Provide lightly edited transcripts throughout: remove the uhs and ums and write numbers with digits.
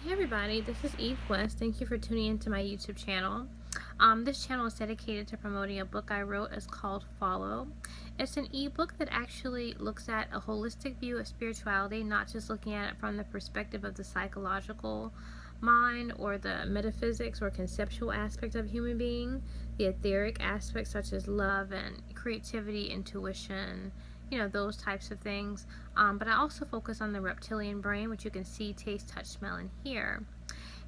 Hey everybody, this is Eve West. Thank you for tuning into my YouTube channel. This channel is dedicated to promoting a book I wrote. It's called Follow. It's an ebook that actually looks at a holistic view of spirituality, not just looking at it from the perspective of the psychological mind or the metaphysics or conceptual aspect of human being, the etheric aspects such as love and creativity, intuition, those types of things. But I also focus on the reptilian brain, which you can see, taste, touch, smell, and hear.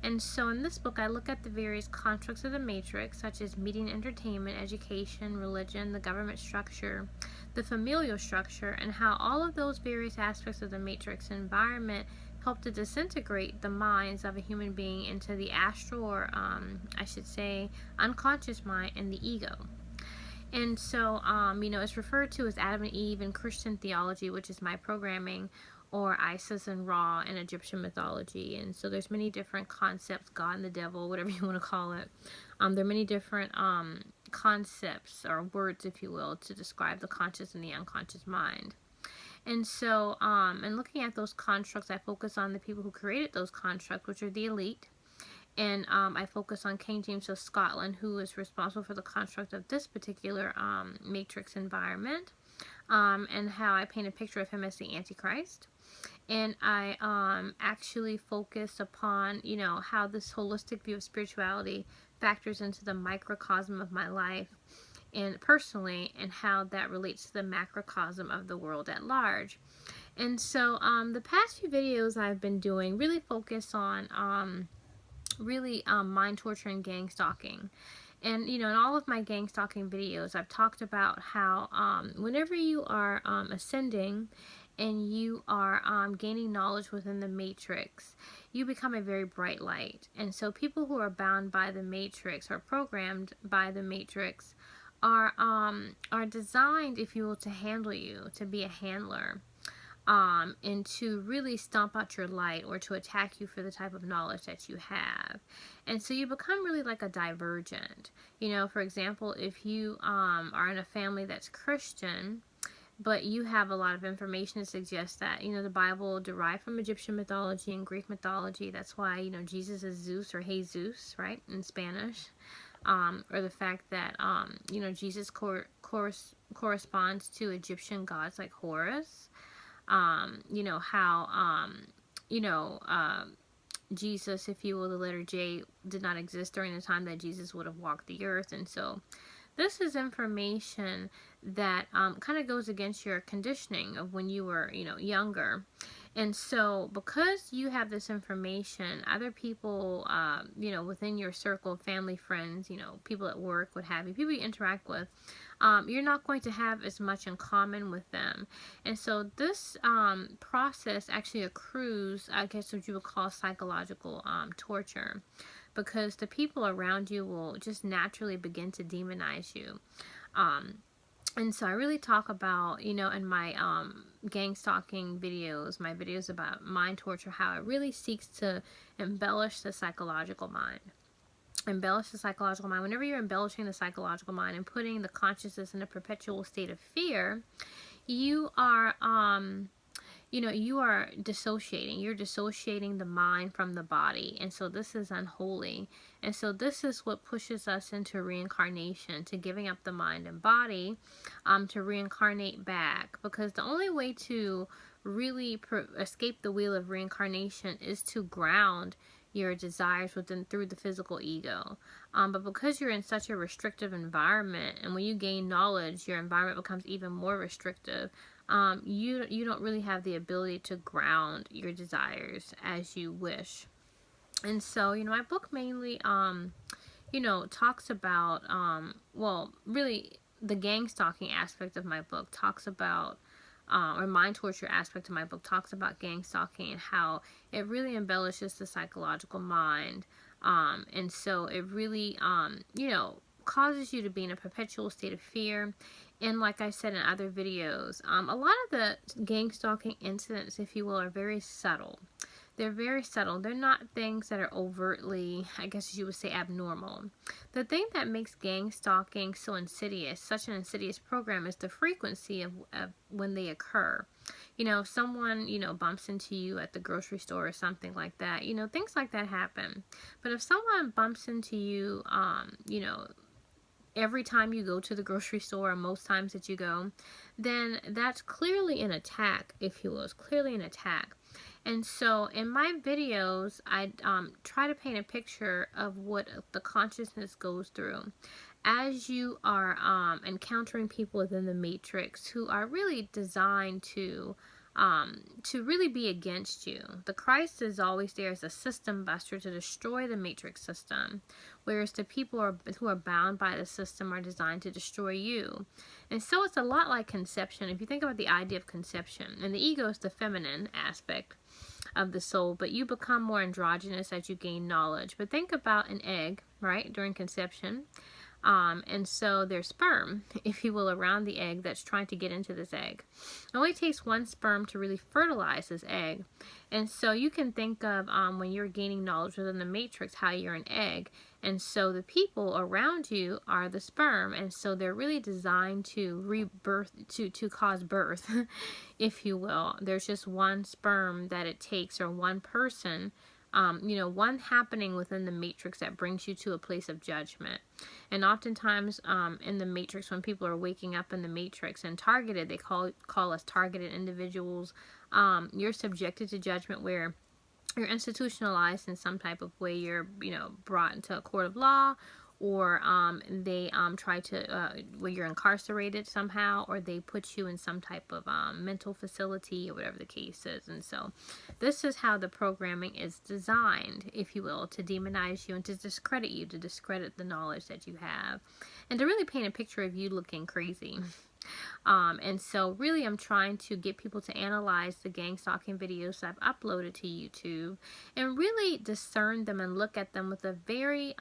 And so in this book, I look at the various constructs of the matrix, such as media and entertainment, education, religion, the government structure, the familial structure, and how all of those various aspects of the matrix environment help to disintegrate the minds of a human being into the astral, or I should say unconscious mind, and the ego. And so, it's referred to as Adam and Eve in Christian theology, which is my programming, or Isis and Ra in Egyptian mythology. And so there's many different concepts, God and the devil, whatever you want to call it. There are many different concepts or words, if you will, to describe the conscious and the unconscious mind. And so, in looking at those constructs, I focus on the people who created those constructs, which are the elite. And I focus on King James of Scotland, who is responsible for the construct of this particular matrix environment, and how I paint a picture of him as the Antichrist. And I actually focus upon, how this holistic view of spirituality factors into the microcosm of my life and personally, and how that relates to the macrocosm of the world at large. And so the past few videos I've been doing really focus on mind torture and gang stalking. And in all of my gang stalking videos, I've talked about how whenever you are ascending and you are gaining knowledge within the matrix, you become a very bright light. And so people who are bound by the matrix or programmed by the matrix are designed, if you will, to handle you, to be a handler. And to really stomp out your light, or to attack you for the type of knowledge that you have. And so you become really like a divergent. For example, if you are in a family that's Christian, but you have a lot of information to suggest that, the Bible derived from Egyptian mythology and Greek mythology. That's why, Jesus is Zeus, or Jesus, right, in Spanish. Or the fact that, Jesus corresponds to Egyptian gods like Horus. Jesus, if you will, the letter J did not exist during the time that Jesus would have walked the earth. And so this is information that kind of goes against your conditioning of when you were, younger. And so because you have this information, other people, within your circle, family, friends, people at work, what have you, people you interact with, you're not going to have as much in common with them. And so this process actually accrues, I guess, what you would call psychological torture, because the people around you will just naturally begin to demonize you. And so I really talk about, in my gang stalking videos, my videos about mind torture, how it really seeks to embellish the psychological mind. Embellish the psychological mind. Whenever you're embellishing the psychological mind and putting the consciousness in a perpetual state of fear, you are you are dissociating. You're dissociating the mind from the body. And so this is unholy. And so this is what pushes us into reincarnation, to giving up the mind and body, to reincarnate back. Because the only way to really escape the wheel of reincarnation is to ground your desires through the physical ego. But because you're in such a restrictive environment, and when you gain knowledge, your environment becomes even more restrictive, you don't really have the ability to ground your desires as you wish. And so, my book mainly, talks about, really the gang stalking aspect of my book talks about, or mind torture aspect of my book talks about gang stalking and how it really embellishes the psychological mind. And so it really, causes you to be in a perpetual state of fear. And like I said in other videos, a lot of the gang stalking incidents, if you will, are very subtle. They're very subtle. They're not things that are overtly, I guess you would say, abnormal. The thing that makes gang stalking so insidious, such an insidious program, is the frequency of when they occur. If someone, bumps into you at the grocery store or something like that, things like that happen. But if someone bumps into you, every time you go to the grocery store, or most times that you go, then that's clearly an attack, if you will. It's clearly an attack. And so in my videos, I try to paint a picture of what the consciousness goes through as you are encountering people within the matrix who are really designed to really be against you. The Christ is always there as a system buster to destroy the matrix system, whereas the people who are bound by the system are designed to destroy you. And so it's a lot like conception. If you think about the idea of conception, and the ego is the feminine aspect of the soul, but you become more androgynous as you gain knowledge. But think about an egg, right, during conception. And so there's sperm, if you will, around the egg that's trying to get into this egg. It only takes one sperm to really fertilize this egg. And so you can think of when you're gaining knowledge within the matrix, how you're an egg. And so the people around you are the sperm. And so they're really designed to rebirth, to cause birth, if you will. There's just one sperm that it takes, or one person, one happening within the matrix that brings you to a place of judgment. And oftentimes in the matrix, when people are waking up in the matrix and targeted, they call us targeted individuals. You're subjected to judgment where you're institutionalized in some type of way. You're, brought into a court of law, or they try to, well, you're incarcerated somehow, or they put you in some type of mental facility, or whatever the case is. And so this is how the programming is designed, if you will, to demonize you and to discredit you, to discredit the knowledge that you have, and to really paint a picture of you looking crazy. And so really I'm trying to get people to analyze the gang stalking videos I've uploaded to YouTube, and really discern them and look at them with a very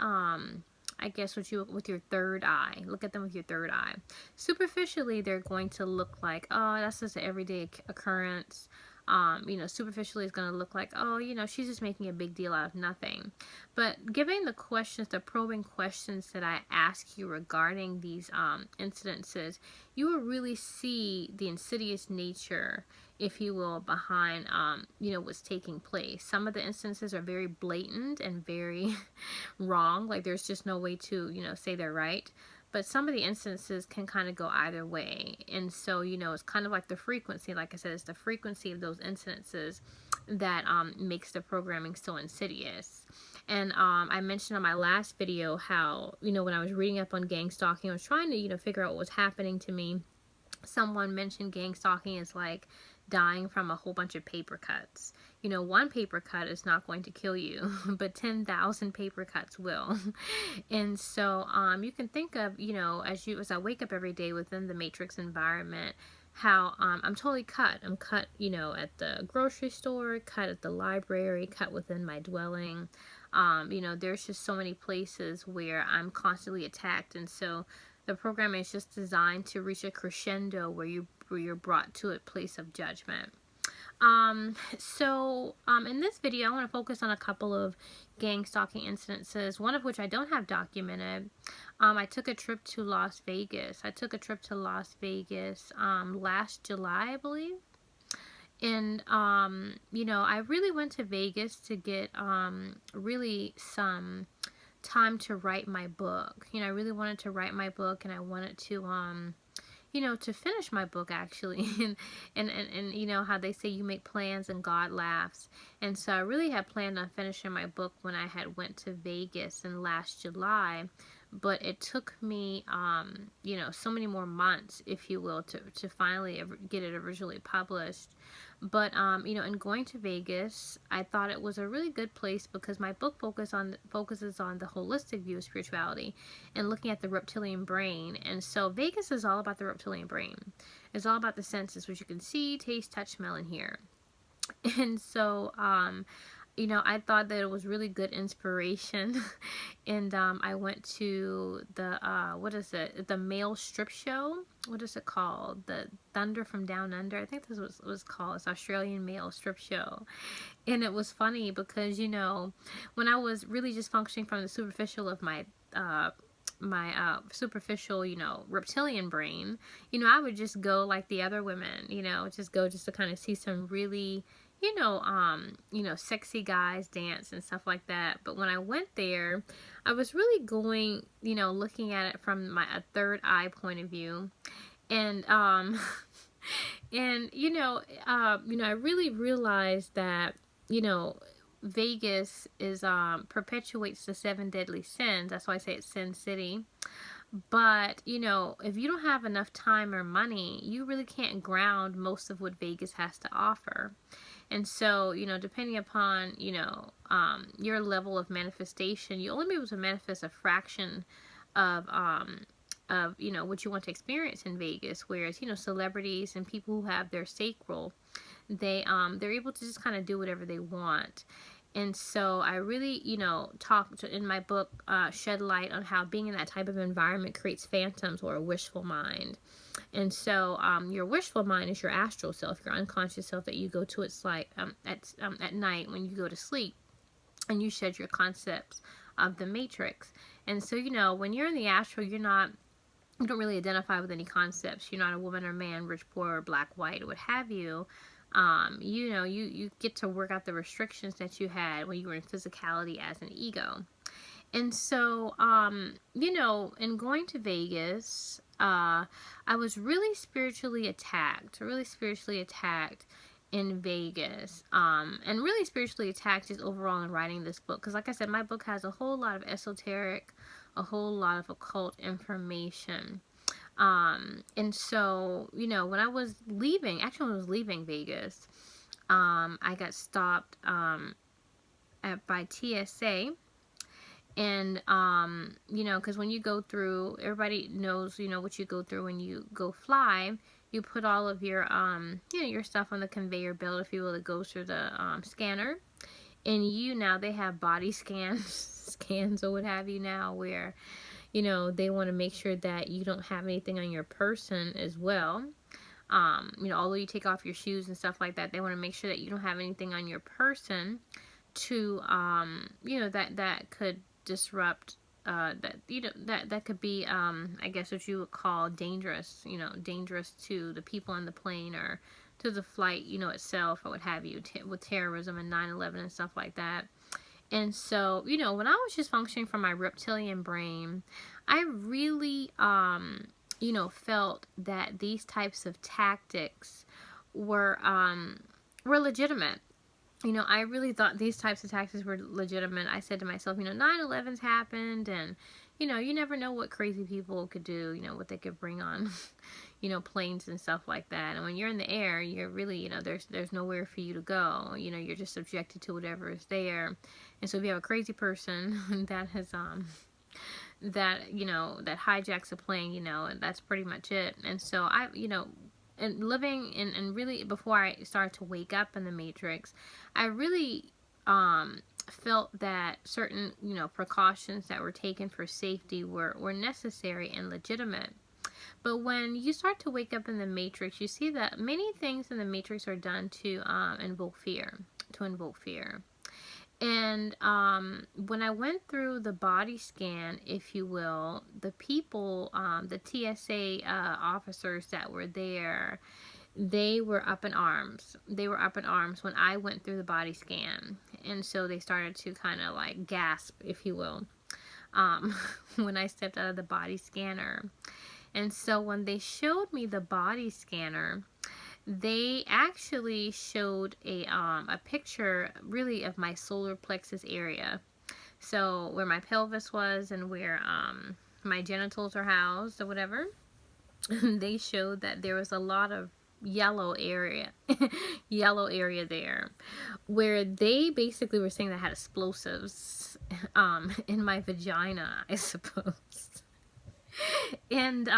I guess with your third eye. Look at them with your third eye. Superficially, they're going to look like, oh, that's just an everyday occurrence. Superficially it's going to look like, oh, she's just making a big deal out of nothing. But giving the questions, the probing questions that I ask you regarding these incidences, you will really see the insidious nature, if you will, behind, what's taking place. Some of the instances are very blatant and very wrong. Like, there's just no way to, say they're right. But some of the instances can kind of go either way. And so, it's kind of like the frequency. Like I said, it's the frequency of those incidences that makes the programming so insidious. And I mentioned on my last video how, when I was reading up on gang stalking, I was trying to, figure out what was happening to me. Someone mentioned gang stalking is like dying from a whole bunch of paper cuts. One paper cut is not going to kill you, but 10,000 paper cuts will. And so you can think of, as I wake up every day within the matrix environment, how I'm totally cut. I'm cut, at the grocery store, cut at the library, cut within my dwelling. There's just so many places where I'm constantly attacked. And so the program is just designed to reach a crescendo where you're brought to a place of judgment. In this video, I want to focus on a couple of gang stalking incidences, one of which I don't have documented. I took a trip to Las Vegas. Last July, I believe. And, I really went to Vegas to get, really some time to write my book. I really wanted to write my book, and I wanted to, to finish my book, actually. and how they say you make plans and God laughs. And so I really had planned on finishing my book when I had went to Vegas in last July. But it took me, so many more months, if you will, to finally get it originally published. But, in going to Vegas, I thought it was a really good place because my book focuses on the holistic view of spirituality and looking at the reptilian brain. And so Vegas is all about the reptilian brain. It's all about the senses, which you can see, taste, touch, smell, and hear. And so, I thought that it was really good inspiration. And I went to the the male strip show. What is it called? The Thunder from Down Under. I think this was what it's called. It's Australian male strip show. And it was funny because, when I was really just functioning from the superficial of my superficial, reptilian brain, I would just go like the other women, just go just to kind of see some really, sexy guys dance and stuff like that. But when I went there, I was really going, looking at it from a third eye point of view. And, and, I really realized that, Vegas is, perpetuates the 7 deadly sins. That's why I say it's Sin City. But, if you don't have enough time or money, you really can't ground most of what Vegas has to offer. And so, depending upon, your level of manifestation, you'll only be able to manifest a fraction of, what you want to experience in Vegas. Whereas, celebrities and people who have their sacral, they're able to just kind of do whatever they want. And so I really, talked in my book, shed light on how being in that type of environment creates phantoms or a wishful mind. And so your wishful mind is your astral self, your unconscious self that you go to. It's like at night when you go to sleep and you shed your concepts of the matrix. And so, when you're in the astral, you don't really identify with any concepts. You're not a woman or man, rich, poor, or black, white, or what have you. You get to work out the restrictions that you had when you were in physicality as an ego. And so, in going to Vegas, I was really spiritually attacked in Vegas, and really spiritually attacked just overall in writing this book. Because like I said, my book has a whole lot of esoteric, a whole lot of occult information. And so, when I was leaving Vegas, I got stopped, by TSA. And, because when you go through, everybody knows, what you go through when you go fly. You put all of your, your stuff on the conveyor belt, if you will, that goes through the scanner. And now they have body scans or what have you now, where, they want to make sure that you don't have anything on your person as well. Although you take off your shoes and stuff like that, they want to make sure that you don't have anything on your person to, that could disrupt, that could be, I guess what you would call dangerous, dangerous to the people on the plane or to the flight, itself or what have you, with terrorism and 9/11 and stuff like that. And so, when I was just functioning from my reptilian brain, I really, felt that these types of tactics were legitimate. I really thought these types of tactics were legitimate. I said to myself, 9/11's happened, and, you never know what crazy people could do, what they could bring on, planes and stuff like that. And when you're in the air, you're really, there's nowhere for you to go. You're just subjected to whatever is there. And so if you have a crazy person that has, that hijacks a plane, and that's pretty much it. And so and living and really before I started to wake up in the matrix, I really felt that certain precautions that were taken for safety were necessary and legitimate. But when you start to wake up in the matrix, you see that many things in the matrix are done to invoke fear. And when I went through the body scan, if you will, the people, the TSA officers that were there, they were up in arms. When I went through the body scan. And so they started to kind of like gasp, if you will, when I stepped out of the body scanner. And so when they showed me the body scanner, they actually showed a picture really of my solar plexus area. So where my pelvis was and where my genitals are housed or whatever. They showed that there was a lot of yellow area there, where they basically were saying that I had explosives in my vagina, I suppose. And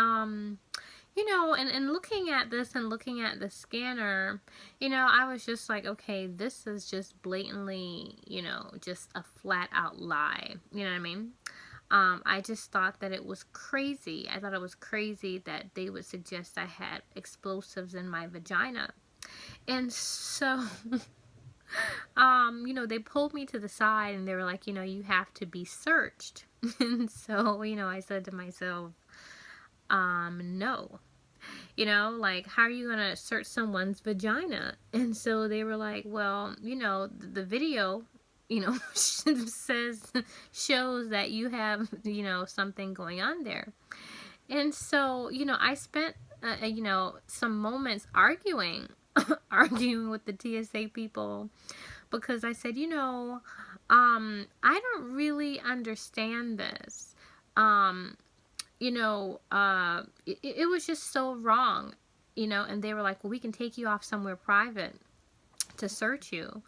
and looking at this and looking at the scanner, I was just like, okay, this is just blatantly, just a flat out lie. You know what I mean? I just thought that it was crazy. I thought it was crazy that they would suggest I had explosives in my vagina. And so, they pulled me to the side and they were like, you have to be searched. And so, I said to myself, no. Like, how are you going to search someone's vagina? And so they were like, well, the video, says, shows that you have, something going on there. And so, I spent, some moments arguing, arguing with the TSA people, because I said, I don't really understand this. It was just so wrong, and they were like, well, we can take you off somewhere private to search you.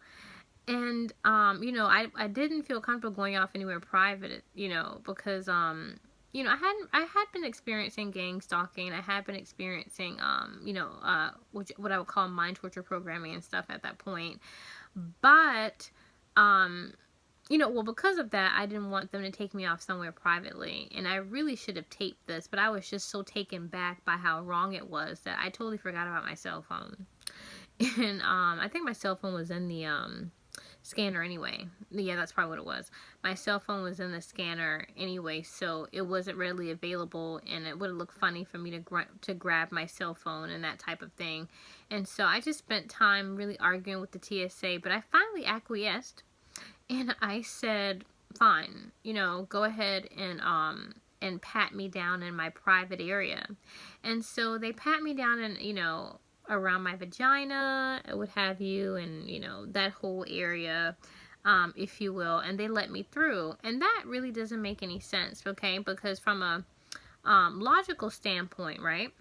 And, I didn't feel comfortable going off anywhere private, because, I had been experiencing gang stalking. I had been experiencing, what I would call mind torture programming and stuff at that point. But, because of that, I didn't want them to take me off somewhere privately. And I really should have taped this, but I was just so taken back by how wrong it was that I totally forgot about my cell phone. And I think my cell phone was in the scanner anyway. Yeah, that's probably what it was. My cell phone was in the scanner anyway, so it wasn't readily available, and it would have looked funny for me to grab my cell phone and that type of thing. And so I just spent time really arguing with the TSA, but I finally acquiesced, and I said, fine, go ahead and pat me down in my private area. And so they pat me down in, around my vagina, what have you, and, that whole area, if you will, and they let me through. And that really doesn't make any sense, okay? Because from a logical standpoint, right?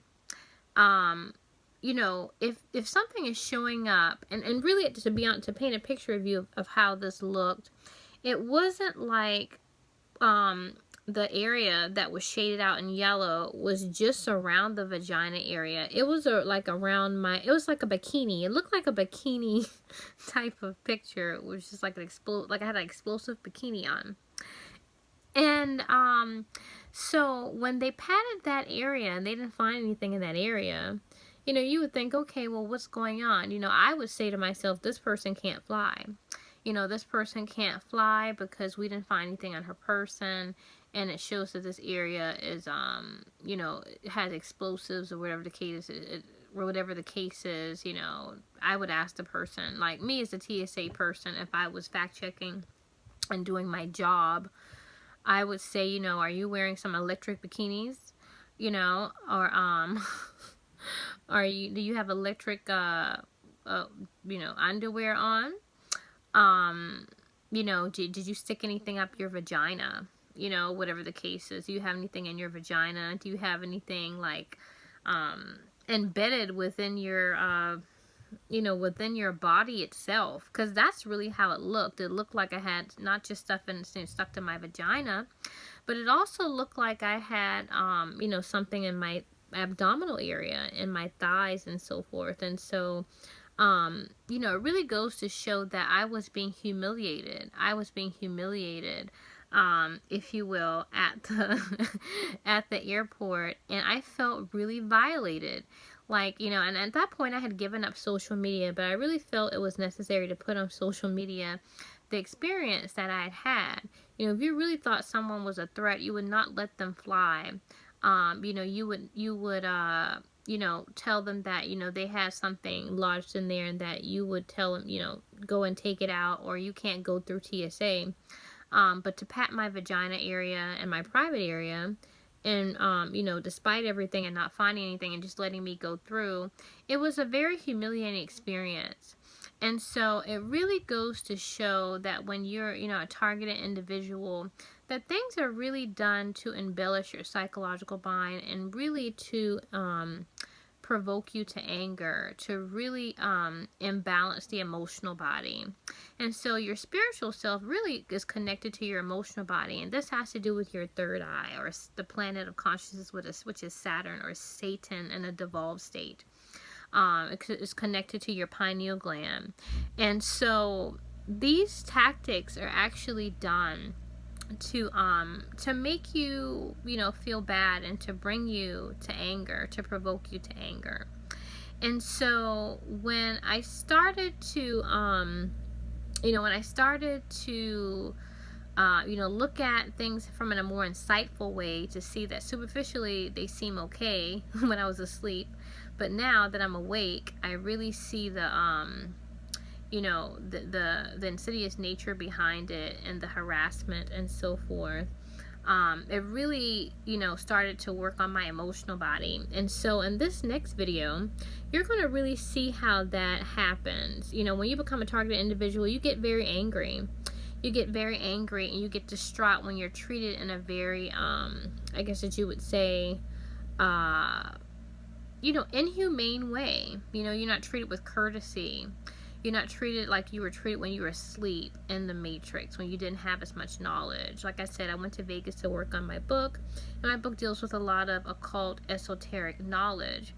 If something is showing up, and really to paint a picture of you of how this looked, it wasn't like the area that was shaded out in yellow was just around the vagina area. It was like around it was like a bikini. It looked like a bikini type of picture. It was just like like I had an explosive bikini on. And so when they patted that area and they didn't find anything in that area, you would think, okay, well, what's going on? I would say to myself, this person can't fly. This person can't fly because we didn't find anything on her person, and it shows that this area is, it has explosives or whatever the case is. I would ask the person, like me as a TSA person, if I was fact-checking and doing my job, I would say, are you wearing some electric bikinis? Or, do you have electric, underwear on? Did you stick anything up your vagina? Whatever the case is. Do you have anything in your vagina? Do you have anything like embedded within your within your body itself? Because that's really how it looked. It looked like I had not just stuff stuck to my vagina, but it also looked like I had something in my abdominal area, in my thighs and so forth. And so it really goes to show that I was being humiliated. If you will, at the at the airport, and I felt really violated. Like, and at that point I had given up social media, but I really felt it was necessary to put on social media the experience that I had had. If you really thought someone was a threat, you would not let them fly. You would tell them that, they have something lodged in there, and that you would tell them, go and take it out, or you can't go through TSA. But to pat my vagina area and my private area, and, despite everything and not finding anything and just letting me go through, it was a very humiliating experience. And so it really goes to show that when you're, a targeted individual, that things are really done to embellish your psychological mind and really to provoke you to anger, to really imbalance the emotional body. And so your spiritual self really is connected to your emotional body, and this has to do with your third eye, or the planet of consciousness, which is Saturn, or Satan in a devolved state. It's connected to your pineal gland. And so these tactics are actually done to make you, feel bad, and to bring you to anger, to provoke you to anger. And so when I started to look at things from a more insightful way to see that superficially they seem okay when I was asleep. But now that I'm awake, I really see the insidious nature behind it and the harassment and so forth. It really, started to work on my emotional body. And so in this next video, you're going to really see how that happens. When you become a targeted individual, you get very angry. You get very angry and you get distraught when you're treated in a very, I guess that you would say, inhumane way. You're not treated with courtesy. You're not treated like you were treated when you were asleep in the Matrix, when you didn't have as much knowledge. Like I said, I went to Vegas to work on my book, and my book deals with a lot of occult, esoteric knowledge.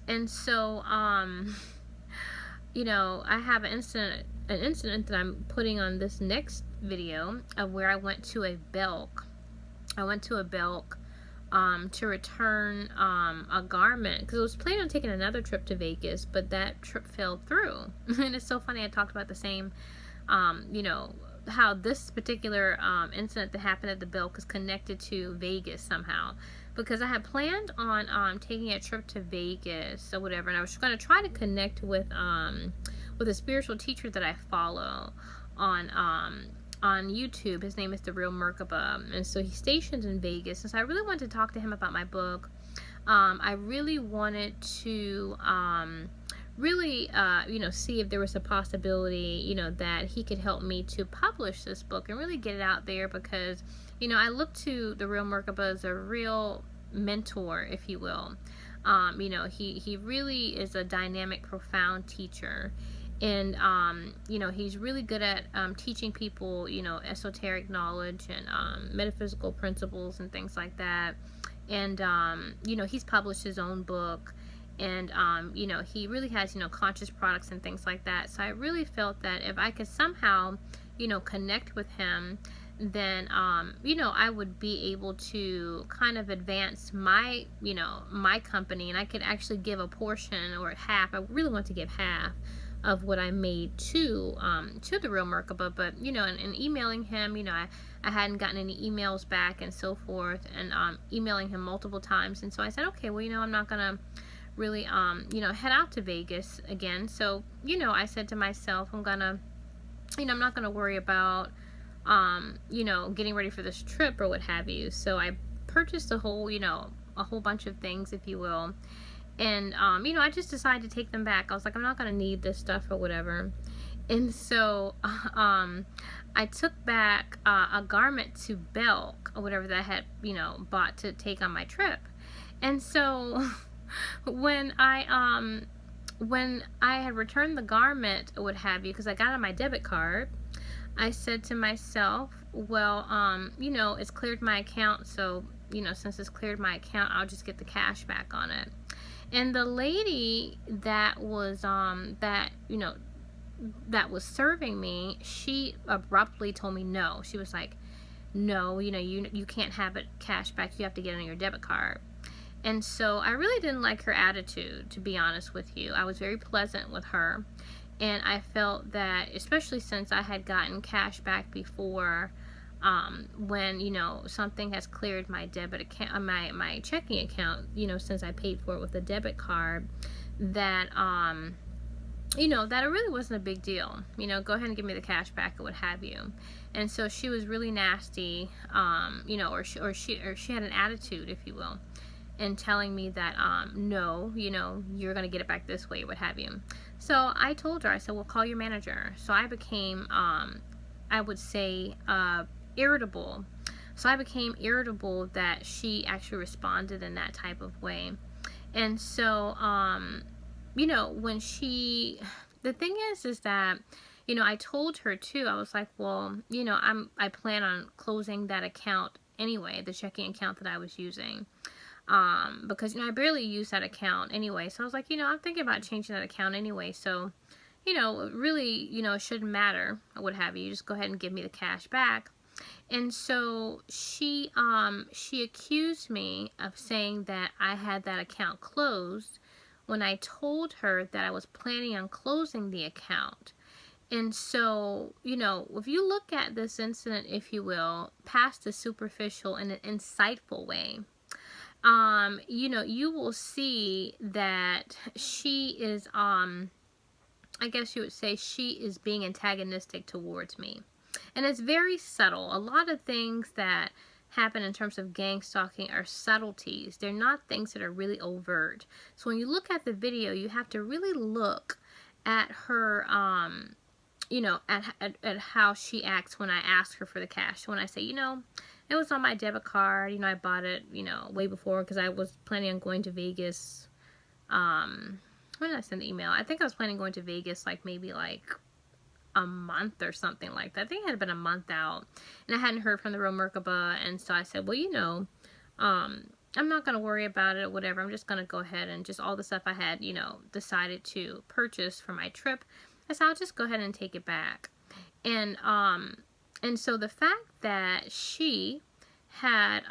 And so, I have an incident that I'm putting on this next video of where I went to a Belk. I went to a Belk to return a garment, because I was planning on taking another trip to Vegas, but that trip fell through. And it's so funny, I talked about the same, how this particular incident that happened at the Belk is connected to Vegas somehow, because I had planned on taking a trip to Vegas or whatever, and I was going to try to connect with a spiritual teacher that I follow on YouTube. His name is The Real Merkaba, and so he's stationed in Vegas. And so I really wanted to talk to him about my book. I really wanted to see if there was a possibility, that he could help me to publish this book and really get it out there, because, I look to The Real Merkaba as a real mentor, if you will. He really is a dynamic, profound teacher. And, he's really good at teaching people, esoteric knowledge and metaphysical principles and things like that. And, he's published his own book. And, he really has, conscious products and things like that. So I really felt that if I could somehow, connect with him, then, I would be able to kind of advance my, my company. And I could actually give a portion or half. I really want to give half of what I made to The Real Merkaba. But, in emailing him, I hadn't gotten any emails back and so forth, and emailing him multiple times. And so I said, okay, well, I'm not gonna really head out to Vegas again. So, I said to myself, I'm not gonna worry about getting ready for this trip or what have you. So I purchased a whole bunch of things, if you will. And, I just decided to take them back. I was like, I'm not going to need this stuff or whatever. And so, I took back a garment to Belk or whatever that I had, bought to take on my trip. And so, when I had returned the garment or what have you, because I got on my debit card, I said to myself, well, it's cleared my account. So, since it's cleared my account, I'll just get the cash back on it. And the lady that was that was serving me, she abruptly told me no. She was like, no, you can't have it cash back. You have to get it on your debit card. And so I really didn't like her attitude, to be honest with you. I was very pleasant with her, and I felt that, especially since I had gotten cash back before, when something has cleared my debit account, my checking account, since I paid for it with a debit card, that that it really wasn't a big deal. Go ahead and give me the cash back or what have you. And so she was really nasty, or she had an attitude, if you will, in telling me that no, you're gonna get it back this way, what have you. So I told her, I said, well, call your manager. So I became I would say irritable. So I became irritable that she actually responded in that type of way. And so when the thing is that I told her too, I was like, well, I plan on closing that account anyway, the checking account that I was using, because I barely use that account anyway. So I was like, I'm thinking about changing that account anyway, so really, it shouldn't matter or what have you. Just go ahead and give me the cash back. And so she accused me of saying that I had that account closed when I told her that I was planning on closing the account. And so, if you look at this incident, if you will, past the superficial in an insightful way, you will see that she is, I guess you would say she is being antagonistic towards me. And it's very subtle. A lot of things that happen in terms of gang stalking are subtleties. They're not things that are really overt. So when you look at the video, you have to really look at her, at how she acts when I ask her for the cash. When I say, it was on my debit card, I bought it, way before, because I was planning on going to Vegas. When did I send the email? I think I was planning on going to Vegas maybe a month or something like that. I think it had been a month out, and I hadn't heard from the real Merkaba, and so I said, well, I'm not going to worry about it or whatever. I'm just going to go ahead and just all the stuff I had, decided to purchase for my trip, I said, I'll just go ahead and take it back. And so the fact that she had,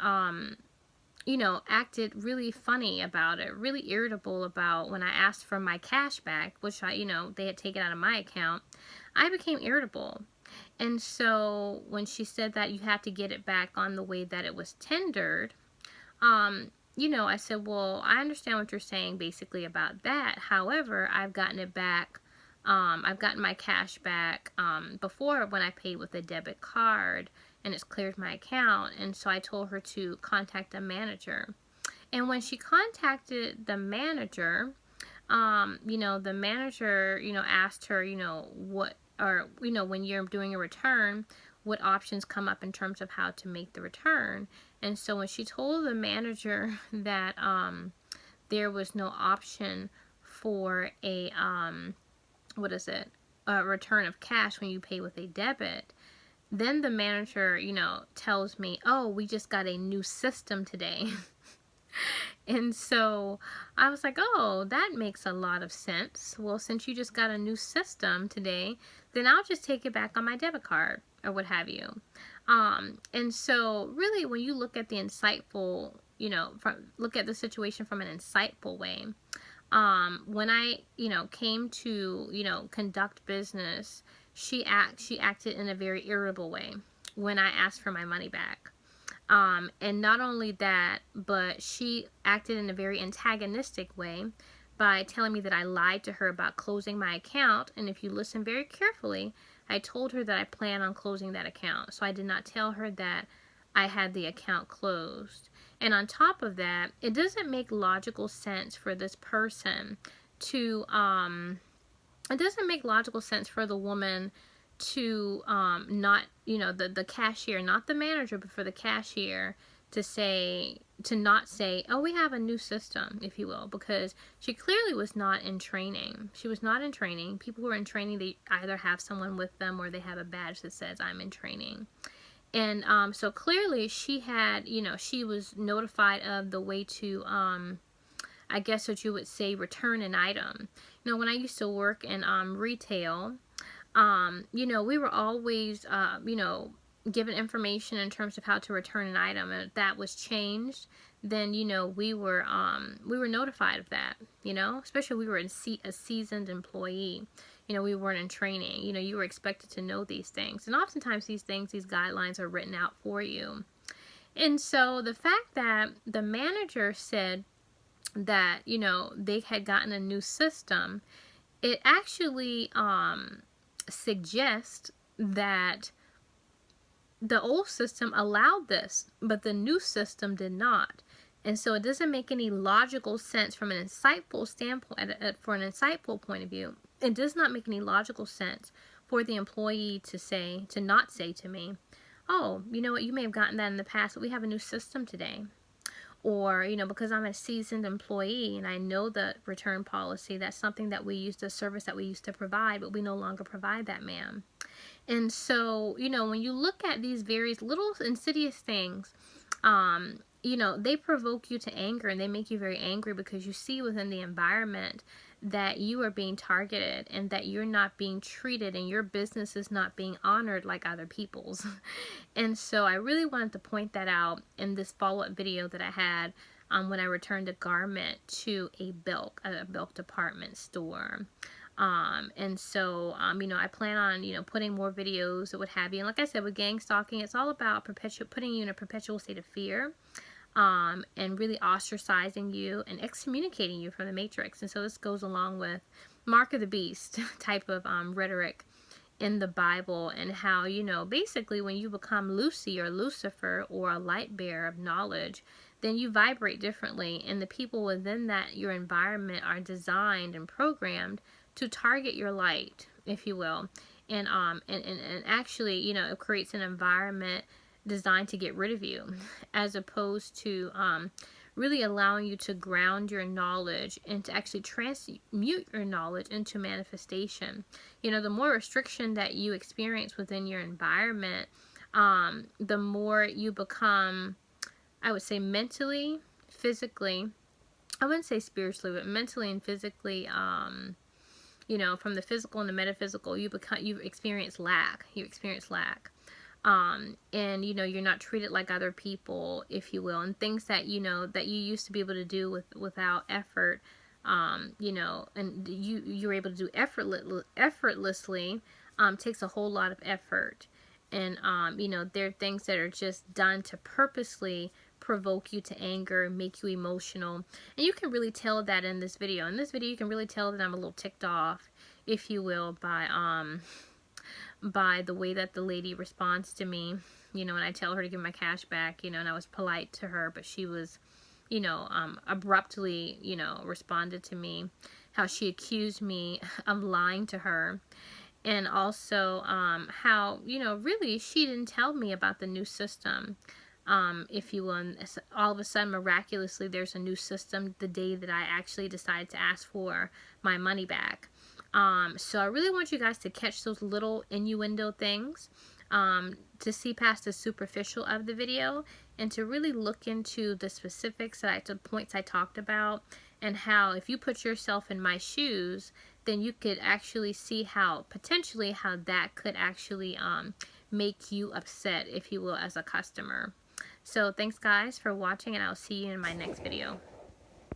acted really funny about it, really irritable about when I asked for my cash back, which they had taken out of my account, I became irritable. And so when she said that you have to get it back on the way that it was tendered, I said, well, I understand what you're saying basically about that. However, I've gotten it back. I've gotten my cash back before when I paid with a debit card, and it's cleared my account. And so I told her to contact a manager. And when she contacted the manager, the manager, asked her, what, or, when you're doing a return, what options come up in terms of how to make the return. And so when she told the manager that there was no option for a, a return of cash when you pay with a debit, then the manager, tells me, oh, we just got a new system today. And so I was like, oh, that makes a lot of sense. Well, since you just got a new system today, then I'll just take it back on my debit card or what have you. And so really when you look at the insightful, look at the situation from an insightful way, when I, came to, conduct business, she acted in a very irritable way when I asked for my money back. And not only that, but she acted in a very antagonistic way by telling me that I lied to her about closing my account. And if you listen very carefully, I told her that I plan on closing that account. So I did not tell her that I had the account closed. And on top of that, it doesn't make logical sense for this person to, it doesn't make logical sense for the woman to not, the cashier, not the manager, but for the cashier to not say, oh, we have a new system, if you will, because she clearly was not in training. She was not in training. People who are in training, they either have someone with them or they have a badge that says I'm in training. And so clearly she had, she was notified of the way to, I guess what you would say, return an item. When I used to work in retail, we were always, given information in terms of how to return an item, and if that was changed, then, we were notified of that, especially we were a seasoned employee. We weren't in training. You were expected to know these things. And oftentimes these guidelines are written out for you. And so the fact that the manager said that, they had gotten a new system, it actually suggests that the old system allowed this, but the new system did not. And so it doesn't make any logical sense from an insightful standpoint, for an insightful point of view. It does not make any logical sense for the employee to not say to me, oh, you know what, you may have gotten that in the past, but we have a new system today. Or, because I'm a seasoned employee and I know the return policy, that's something that we used, a service that we used to provide, but we no longer provide that, ma'am. And so, when you look at these various little insidious things, they provoke you to anger, and they make you very angry because you see within the environment that you are being targeted and that you're not being treated and your business is not being honored like other people's. And so I really wanted to point that out in this follow-up video that I had when I returned a garment to a Belk department store. And so, you know, I plan on, you know, putting more videos or what have you. And like I said, with gang stalking, it's all about putting you in a perpetual state of fear, and really ostracizing you and excommunicating you from the matrix. And so this goes along with Mark of the Beast type of rhetoric in the Bible, and how, you know, basically when you become Lucy or Lucifer or a light bearer of knowledge, then you vibrate differently, and the people within that your environment are designed and programmed to target your light, if you will. And actually, you know, it creates an environment designed to get rid of you, as opposed to really allowing you to ground your knowledge and to actually transmute your knowledge into manifestation. You know, the more restriction that you experience within your environment, the more you become, I would say, mentally, physically, I wouldn't say spiritually, but mentally and physically, you know, from the physical and the metaphysical, you experience lack. You experience lack. And, you know, you're not treated like other people, if you will, and things that, you know, that you used to be able to do without effort, you know, and you're able to do effortlessly, takes a whole lot of effort. And, you know, there are things that are just done to purposely provoke you to anger, make you emotional. And you can really tell that in this video. In this video, you can really tell that I'm a little ticked off, if you will, by the way that the lady responds to me, you know, and I tell her to give my cash back, you know, and I was polite to her, but she was, you know, abruptly, you know, responded to me, how she accused me of lying to her. And also, how, you know, really she didn't tell me about the new system, if you will. And all of a sudden, miraculously, there's a new system the day that I actually decided to ask for my money back. So I really want you guys to catch those little innuendo things, to see past the superficial of the video, and to really look into the specifics, the points I talked about, and how if you put yourself in my shoes, then you could actually see how potentially how that could actually make you upset, if you will, as a customer. So thanks guys for watching, and I'll see you in my next video.